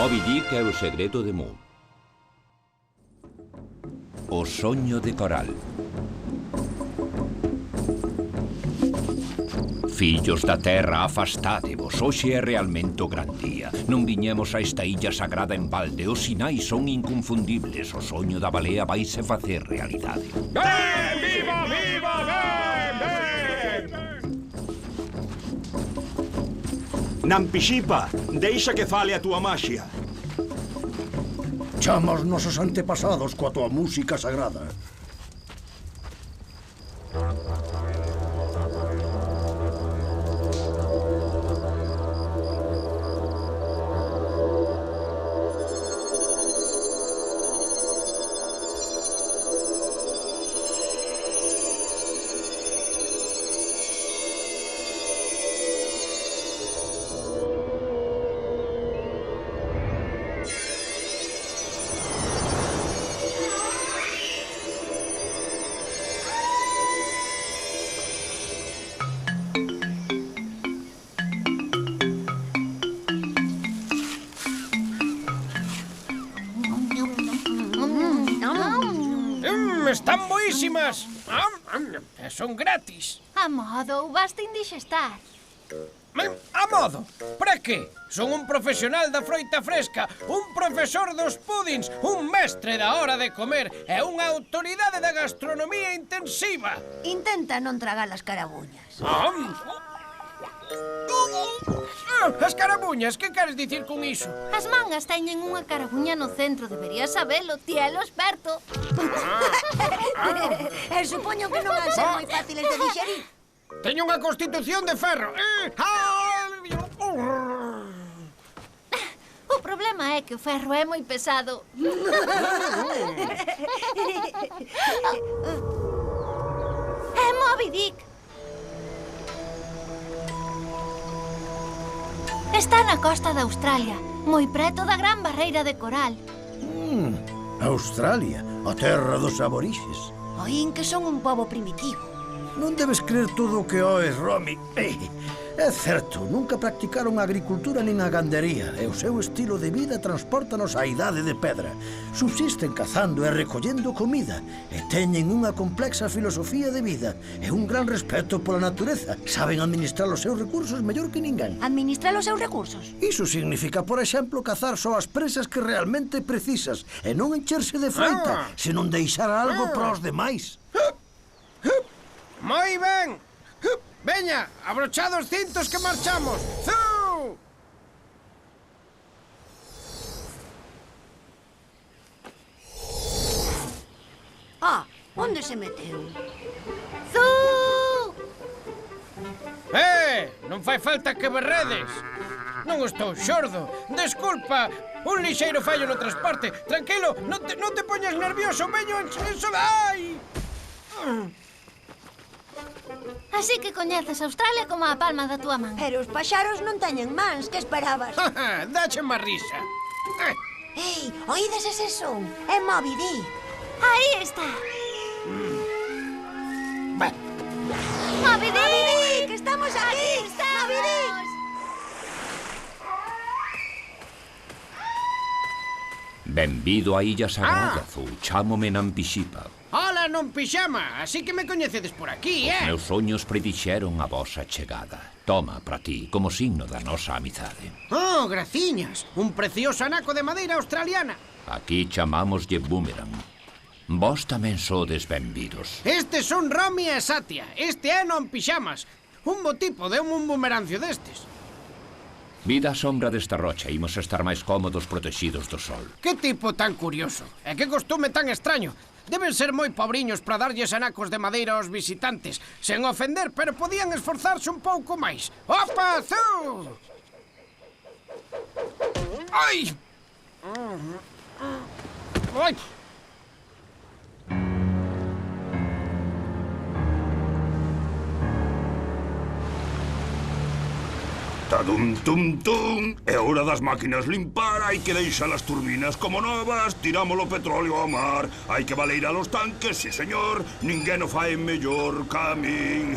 Moby Dick e o segredo de Mu. O soño de coral. Fillos da terra, afastádevos. Hoxe é realmente o gran día. Non viñemos a esta illa sagrada en balde. Os sinais son inconfundibles. O soño da balea vaise facer realidade. ¡Ven! ¡Viva, viva! ¡Ven, ven! Nampishipa, deixa que fale a túa maxia. Chama os nosos antepasados coa tua música sagrada. Están boísimas! Son gratis. A modo, basta indixestar. A modo? Para qué? Son un profesional da froita fresca, un profesor dos pudins, un mestre da hora de comer e unha autoridade da gastronomía intensiva. Intenta non tragar as carabuñas. As carabuñas, que queres dicir con iso? As mangas teñen unha carabuña no centro. Deberías sabelo, ti é lo experto. Supoño que non van ser moi fáciles de digerir. Teño unha constitución de ferro. O problema é que o ferro é moi pesado. É Moby Dick. Está na costa de Australia, moi preto da gran barreira de coral. Australia, a terra dos aborixes. Oín que son un pobo primitivo. Non debes creer todo o que oes, Romy. É certo, nunca practicaron a agricultura nin a gandería e o seu estilo de vida transpórtanos á idade de pedra. Subsisten cazando e recollendo comida e teñen unha complexa filosofía de vida e un gran respeto pola natureza. Saben administrar os seus recursos mellor que ninguén. Administrar os seus recursos? Iso significa, por exemplo, cazar só as presas que realmente precisas e non encherse de froita, senón deixar algo para os demais. Moi ben! Veña, abrochados cintos que marchamos! Zu! Onde se meteu? Zu! Non fai falta que berredes! Non estou xordo! Desculpa! Un lixeiro fallo no transporte! Tranquilo, non te poñas nervioso! Veño en ai! Así que coñeces Australia como a palma da túa man. Pero os paxaros non teñen mans, que esperabas? Dache má risa! Ei, oídes ese son? É Moby Dick. Aí está. Moby Dick! Estamos aquí! Moby Dick! Benvido á illa sagrada, Zu. Chámome Nampishipa. Ola, non pixama! Así que me coñecedes por aquí, Meus soños predixeron a vosa chegada. Toma, para ti, como signo da nosa amizade. Oh, graciñas! Un precioso anaco de madeira australiana. Aquí chamámoslle Boomerang. Vos tamén sodes benvidos. Estes son Romy e Satya. Este é Non Pixamas. Un bo tipo de un bumerancio destes. Vida a sombra desta rocha, imos estar máis cómodos protegidos do sol. Que tipo tan curioso. E que costume tan extraño. Deben ser moi pobriños para darlles anacos de madeira aos visitantes. Sen ofender, pero podían esforzarse un pouco máis. Opa, Zu! Ai! Ai! Tadum, tum, tum. É hora das máquinas limpar. Hai que deixar as turbinas como novas. Tiramos o petróleo ao mar. Hai que baleirar os tanques, sí, señor. Ninguén o fai mellor ca min.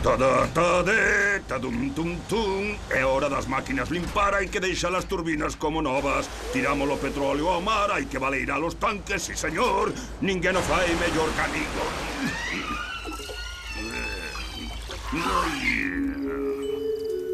Tadá-tadé, tadum-tum-tum. É hora das máquinas limpar, hai que deixar as turbinas como novas. Tiramos o petróleo ao mar, hai que baleirar os tanques, sí señor. Ninguén o fai mellor canigo.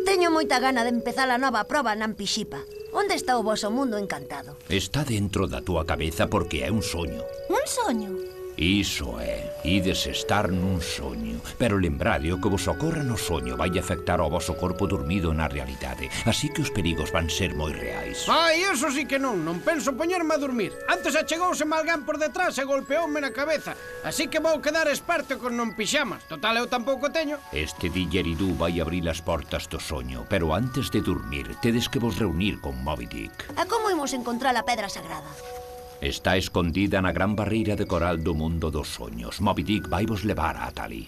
Teño moita gana de empezar a nova proba na Ampixipa. Onde está o voso mundo encantado? Está dentro da túa cabeza porque é un soño. Un soño? Iso é, ides estar nun soño. Pero lembrade, o que vos ocorra no soño vai afectar ao voso corpo dormido na realidade. Así que os perigos van ser moi reais. Ai, iso sí que non penso poñerme a dormir. Antes achegouse malgán por detrás e golpeoume na cabeza. Así que vou quedar esperto con non pixamas. Total, eu tampouco teño. Este dilleridú vai abrir as portas do soño. Pero antes de dormir, tedes que vos reunir con Moby Dick. A como imos encontrar a pedra sagrada? Está escondida na gran barreira de coral do mundo dos soños. Moby Dick vai vos levar a Atali.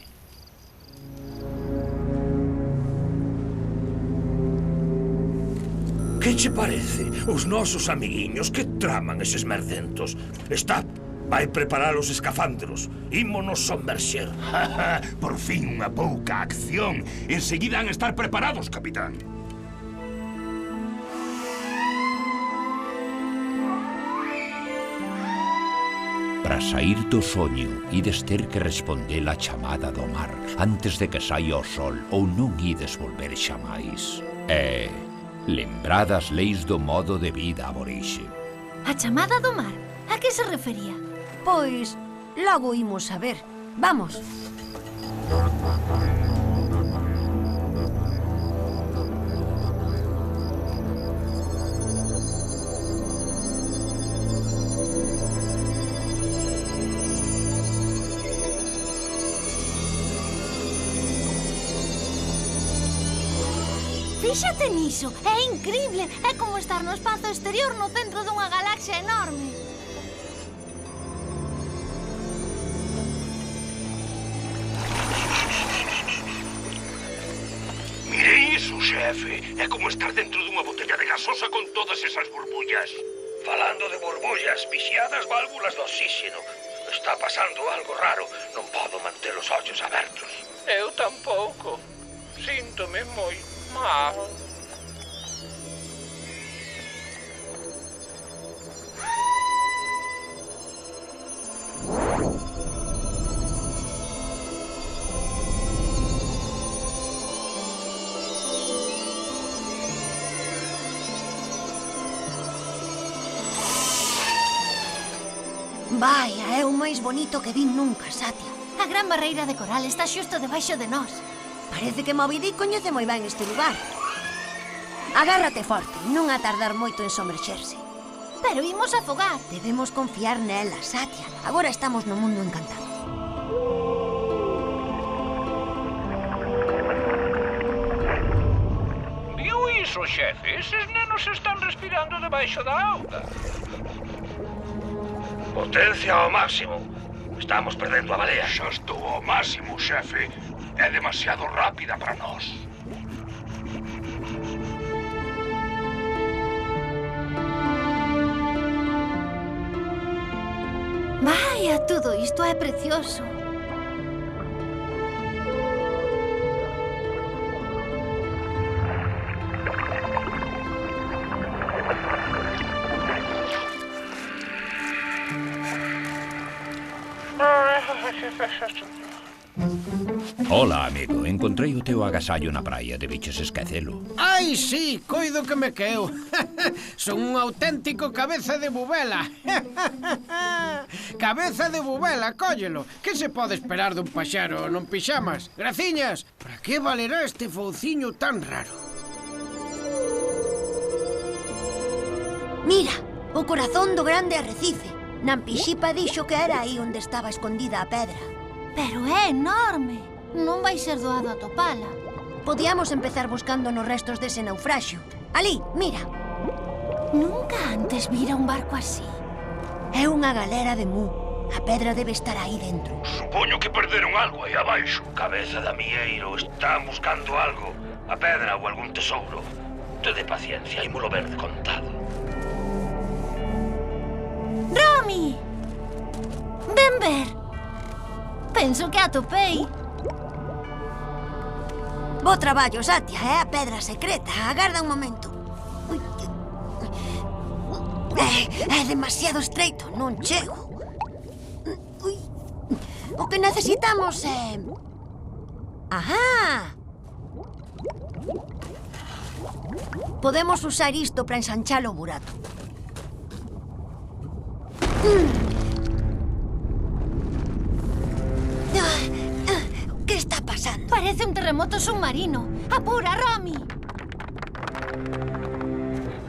Que che parece? Os nosos amiguiños que traman eses mercentos. Está, vai preparar os escafandros. Ímonos somerxer. Por fin unha pouca acción. Enseguida han estar preparados, capitán. Para sair do soño, ides ter que responder a chamada do mar antes de que saia o sol ou non ides volver xamais. E lembrad as leis do modo de vida aborixe. A chamada do mar? A que se refería? Pois, logo imos a ver. Vamos. Fíxate niso, é incrible. É como estar no espazo exterior no centro dunha galaxia enorme. Mire iso, xefe. É como estar dentro dunha botella de gasosa con todas esas burbullas. Falando de burbullas, vixiadas válvulas de oxígeno. Está pasando algo raro. Non podo manter os ollos abertos. Eu tampouco. Síntome moi mal. Vaia, é o máis bonito que vin nunca, Satya. A gran barreira de coral está xusto debaixo de nós. Parece que Moby Dick coñece moi ben este lugar. Agárrate forte, non a tardar moito en somerxerse. Pero imos afogar. Debemos confiar nela, Satya. Agora estamos no mundo encantado. Viu iso, xefe? Eses nenos están respirando debaixo da auga. Potencia ao máximo. Estamos perdendo a balea. Xa estou ao máximo, xefe. É demasiado rápida para nós. Vaia, todo isto é precioso. Hola, amigo. Encontrei o teu agasallo na praia. Debiches esquecelo. Ai, sí, coido que me queu. Son un auténtico cabeza de bubela. Cabeza de bubela, cóllelo. Que se pode esperar dun paxaro non pixamas? Graciñas, para que valerá este fouciño tan raro? Mira, o corazón do grande arrecife. Nampixipa dixo que era aí onde estaba escondida a pedra. Pero é enorme. Non vai ser doado atopala. Podíamos empezar buscando nos restos dese naufraxio. Alí, mira. Nunca antes vira un barco así. É unha galera de Mu. A pedra debe estar aí dentro. Supoño que perderon algo aí abaixo. Cabeza de amieiro, están buscando algo. A pedra ou algún tesouro. Tede paciencia, ímolo ver de contado. Romy! Ven ver. Penso que atopei. Bo traballo, Satya, é a pedra secreta. Agarda un momento. Ui. É demasiado estreito, non chego. Ui. O que necesitamos é... Ajá! Podemos usar isto para ensanchar o burato. Que está pasando? Parece un terremoto submarino. Apura, Romy.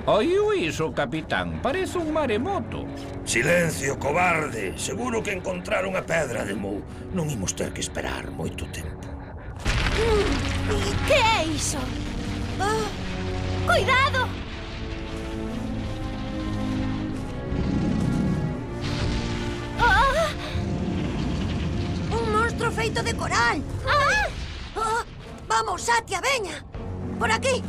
Oiu iso, capitán. Parece un maremoto. Silencio, cobarde. Seguro que encontraron a pedra de Mu. Non imos ter que esperar moito tempo. Que é iso? Cuidado! Un monstro feito de coral. Vamos, Satya, veña. Por aquí.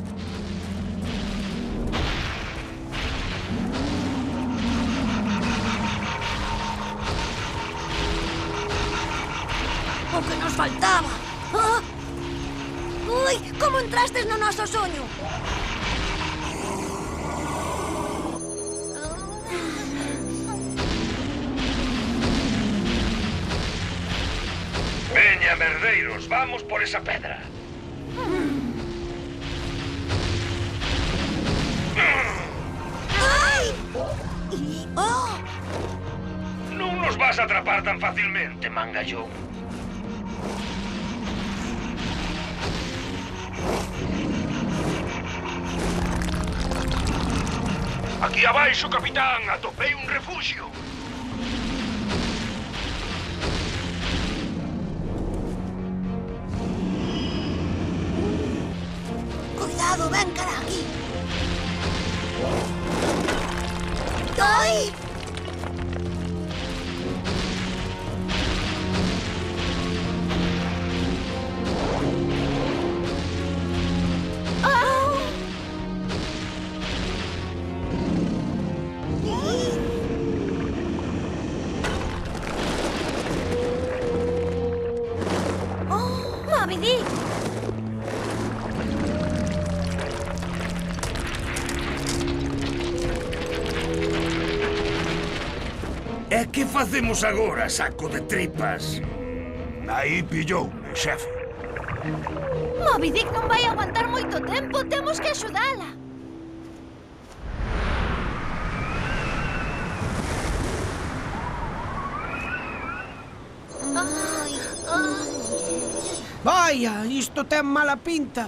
O que nos faltaba. Ui, como entrastes no noso soño? Veña, merdeiros, vamos por esa pedra. Ai! Non nos vas a atrapar tan facilmente, mangallón. Aquí abaixo, capitán, atopei un refugio. Cuidado, ven cara aquí. ¡Ay! Moby Dick! E que facemos agora, saco de tripas? Aí pilloume, xefe. Moby Dick non vai aguantar moito tempo. Temos que axudala. Vaya, isto ten mala pinta.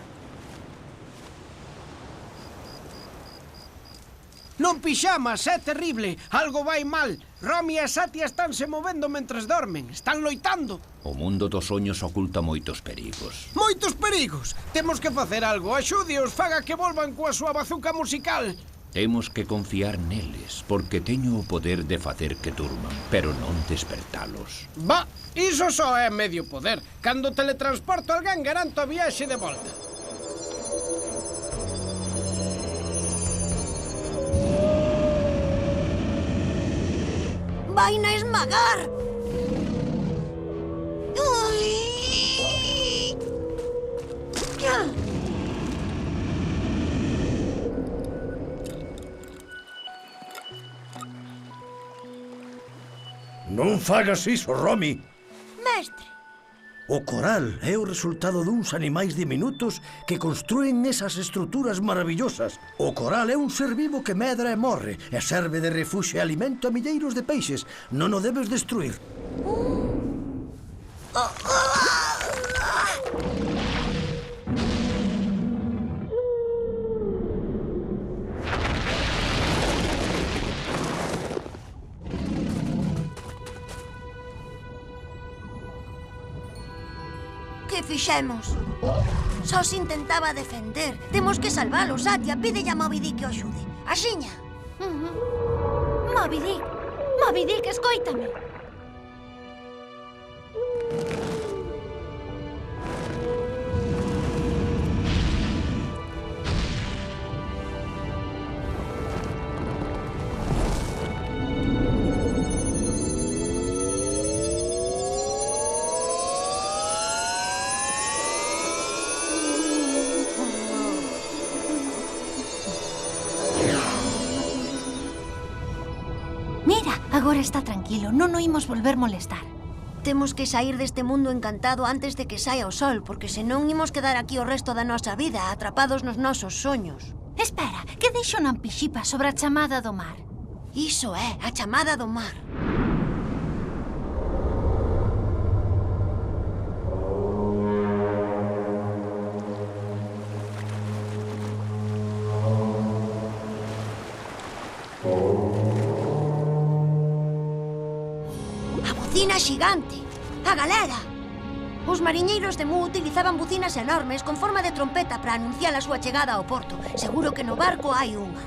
Non pixamas, é terrible. Algo vai mal. Romy e Satya estánse movendo mentres dormen. Están loitando. O mundo dos soños oculta moitos perigos. Moitos perigos. Temos que facer algo. Axúdeos, faga que volvan coa súa bazuca musical. Temos que confiar neles, porque teño o poder de facer que durman, pero non despertalos. Va, iso só é medio poder. Cando teletransporto alguén, garanto a viaxe de volta. Vaina esmagar. Ui. Non fagas iso, Romy. Mestre. O coral é o resultado duns animais diminutos que construen esas estruturas maravillosas. O coral é un ser vivo que medra e morre e serve de refuxo e alimento a milleiros de peixes. Non o debes destruir. Que fixemos? Só se intentaba defender. Temos que salvalo, Satya. Pídelle a Moby Dick que o axude. Axiña. Moby Dick! Moby Dick, escóitame! Agora está tranquilo, non o imos volver molestar. Temos que sair deste mundo encantado antes de que saia o sol, porque senón imos quedar aquí o resto da nosa vida, atrapados nos nosos soños. Espera, que deixo nan pixipa sobre a chamada do mar. Iso é, a chamada do mar. A bucina xigante. A galera. Os mariñeiros de Mu utilizaban bucinas enormes con forma de trompeta para anunciar a súa chegada ao porto. Seguro que no barco hai unha.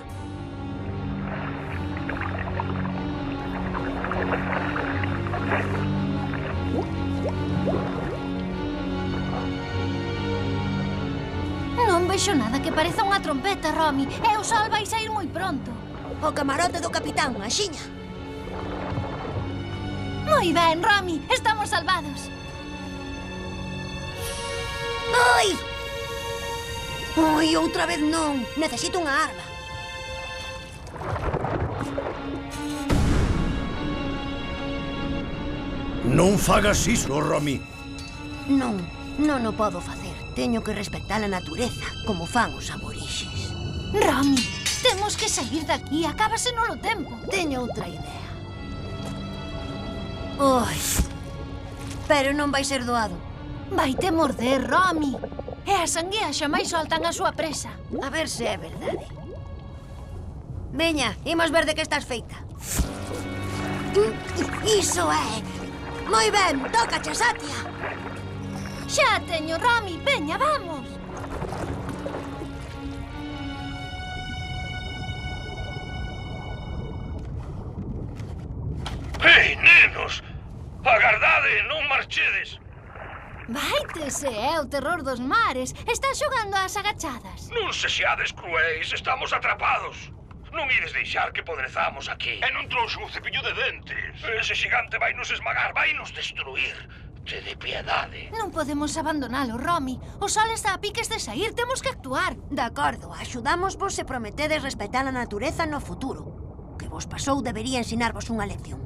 Non vexo nada que pareza unha trompeta, Romy. E o sol vai sair moi pronto. O camarote do capitán, axiña. Moi ben, Romy. Estamos salvados. Ai! Ai, outra vez non. Necesito unha arma. Non fagas iso, Romy. Non, non o podo facer. Teño que respectar a natureza, como fan os aborixes. Romy, temos que sair daqui. Acábase no tempo. Teño outra idea. Ai, pero non vai ser doado. Vai te morder, Romy. E as sanguías xamais soltan a súa presa. A ver se é verdade. Veña, imos ver de que estás feita. Iso é. Moi ben, tócache, Satia. Xa teño, Romy. Veña, vamos. Ei, nenos! Agardade, non marchedes! Vaite, se é o terror dos mares. Está xogando ás agachadas. Non sexades cruéis, estamos atrapados. Non ides deixar que podrezamos aquí. E non trouxe un cepillo de dentes. Ese xigante vai nos esmagar, vai nos destruir. Tede piedade. Non podemos abandonalo, Romy. O sol está a piques de sair, temos que actuar. De acordo, axudámosvos se prometedes respetar a natureza no futuro. Que vos pasou debería ensinarvos unha lección.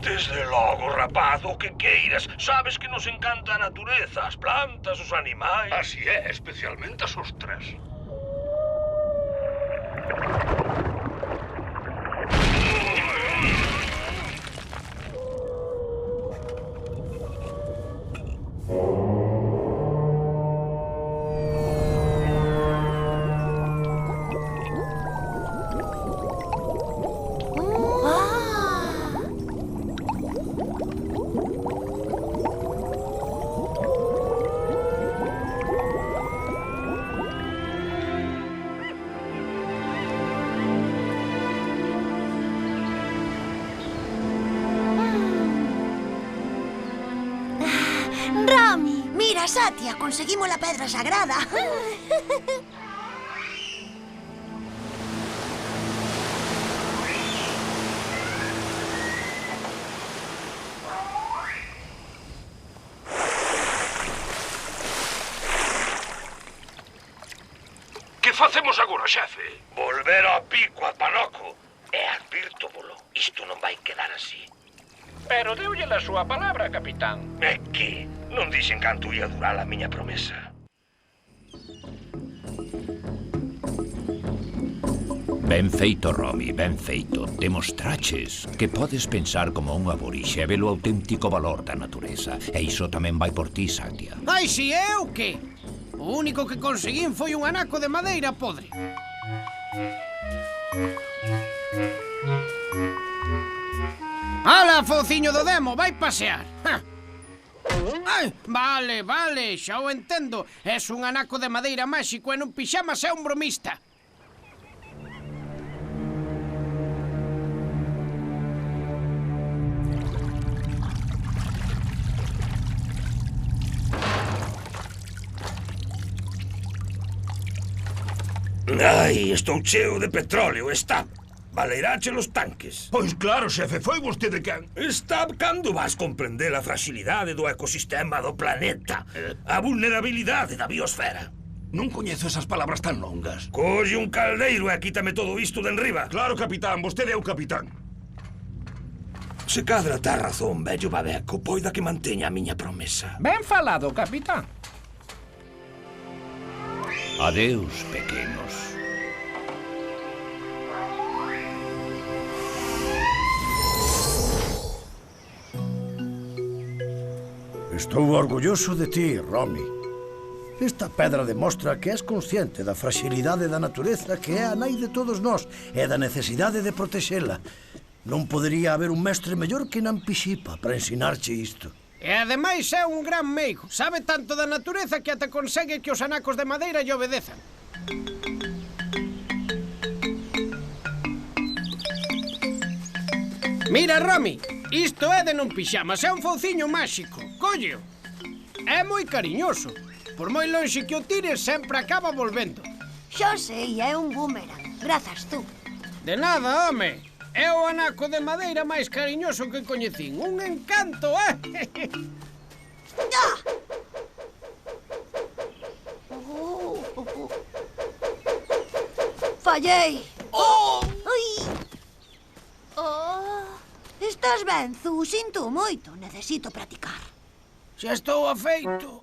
Desde logo, rapaz, o que queiras. Sabes que nos encanta a natureza, as plantas, os animais. Así é, especialmente as ostras. Romy! Mira, Satia, conseguimos la pedra sagrada. Que facemos agora, xefe? Volver ao pico a Panoco. E advírtovolo, isto non vai quedar así. Pero deulle a súa palabra, capitán. É que non dixen canto ia durar a miña promesa. Ben feito, Romy, ben feito. Demostraches que podes pensar como un aborixe e ver o auténtico valor da natureza. E iso tamén vai por ti, Satia. Ai, si é o que? O único que conseguín foi un anaco de madeira podre. Ala, fociño do demo, vai pasear. Ai, vale, xa o entendo. És un anaco de madeira máxico e non pixamas é un bromista. Ai, estou cheo de petróleo, está. Valeirache los tanques. Pois claro, xefe, foi vostede quen. Está cando vas comprender a fragilidade do ecosistema do planeta, a vulnerabilidade da biosfera. Non coñezo esas palabras tan longas. Colle un caldeiro e quítame todo isto de enriba. Claro, capitán, vostede é o capitán. Se cadra ten razón, vello babeco, poida que manteña a miña promesa. Ben falado, capitán. Adeus, pequenos. Estou orgulloso de ti, Romy. Esta pedra demostra que és consciente da fragilidade da natureza que é a nai de todos nós e da necesidade de protexela. Non podería haber un mestre mellor que Nan Pixipa para ensinarche isto. E ademais é un gran meigo. Sabe tanto da natureza que ata consegue que os anacos de madeira lle obedezan. Mira, Romy, isto é de non pixamas, é un fouciño máxico. Colleo. É moi cariñoso. Por moi lonxe que o tires, sempre acaba volvendo. Xa sei, é un boomerang. Grazas tú. De nada, home. É o anaco de madeira máis cariñoso que coñecín. Un encanto, Ah! Fallei. Ai. Estás ben, Zu? Sinto moito. Necesito practicar. Xa estou afeito.